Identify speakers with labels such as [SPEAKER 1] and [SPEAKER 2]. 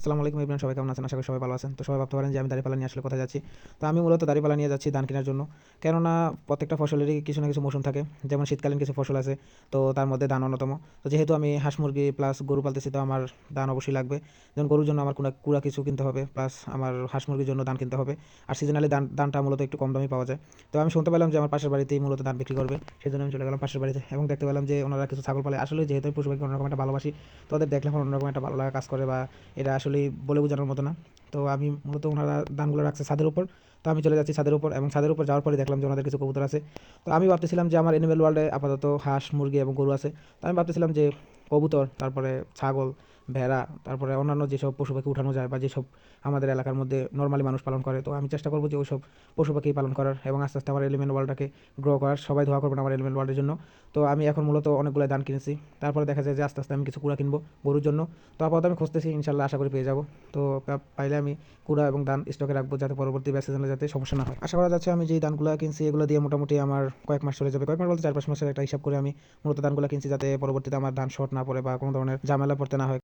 [SPEAKER 1] আসসালামু আলাইকুম ইবরান, সবাই কেমন আছেন? আশা করি সবাই ভালো আছেন। তো সবাই ভাবতে পারেন যে আমি দাঁড়িপাল্লা নিয়ে আসলে কোথায় যাচ্ছি। তো আমি মূলত দাঁড়িপাল্লা নিয়ে যাচ্ছি ধান কেনার জন্য। কেননা প্রত্যেকটা ফসলেরই কিছু না কিছু মৌসুম থাকে। যেমন শীতকালীন কিছু ফসল আছে, তো তার মধ্যে ধান অন্যতম। তো যেহেতু আমি হাঁস মুরগি প্লাস গরু পালতেছি, তো আমার ধান অবশ্যই লাগবে। যেমন গরুর জন্য আমার কুড়া কিছু কিনতে হবে, প্লাস আমার হাঁস মুরগির জন্য ধান কিনতে হবে। আর সিজনালি ধানটা মূলত একটু কম দামে পাওয়া যায়। তো আমি শুনতে পেলাম যে আমার পাশের বাড়িতেই মূলত ধান বিক্রি করবে। সেই জন্য আমি চলে গেলাম পাশের বাড়িতে এবং দেখতে পেলাম যে ওনারা কিছু ছাগল পালে। আসলে যেহেতু আমি পশু পাখি অন্যরকম একটা ভালোবাসি, তো ওদের দেখলে আমার অন্যরকম একটা ভালো লাগা কাজ করে, বা এটা আসলে বলে বোঝানোর মতো না। তো আমি মূলত ওনারা ধানগুলো রাখছে ছাদের উপর। তো আমি চলে যাচ্ছি ছাদের উপর, এবং ছাদের উপর যাওয়ার পরে দেখলাম যে ওনাদের কিছু কবুতর আছে। তো আমি ভাবতেছিলাম যে আমার অ্যানিমেল ওয়ার্ল্ডে আপাতত হাঁস মুরগি এবং গরু আছে। তো আমি ভাবতেছিলাম যে কবুতর, তারপরে ছাগল, ভেড়া, তারপরে অন্যান্য যেসব পশু পাখি উঠানো যায় বা যেসব আমাদের এলাকার মধ্যে নর্মালি মানুষ পালন করে, তো আমি চেষ্টা করবো যে ওইসব পশু পাখি পালন করার এবং আস্তে আস্তে আমার এলিমেন্ট ওয়ার্ল্ডটাকে গ্রো করার। সবাই দোয়া করবেন আমার এলিমেন্ট ওয়ার্ল্ডের জন্য। তো আমি এখন মূলত অনেকগুলো ধান কিনেছি। তারপরে দেখা যায় যে আস্তে আস্তে আমি কিছু কুড়া কিনবো গরুর জন্য। তো আপাতত আমি খুঁজতেছি, ইনশাল্লাহ আশা করি পেয়ে যাবো। তো পাইলে আমি কুড়া এবং ধান স্টকে রাখবো, যাতে পরবর্তী ব্যাচ সিজনে যাতে সমস্যা না হয়। আশা করা যাচ্ছে আমি যেই ধানগুলো কিনছি এগুলো দিয়ে মোটামুটি আমার কয়েক মাস চলে যাবে। কয়েক মাস বলতে 4-5 মাসের একটা হিসাব করে আমি মূলত ধানগুলো কিনছি, যাতে পরবর্তীতে আমার ধান শর্ট না পড়ে বা কোনো ধরনের ঝামেলা পড়তে না হয়।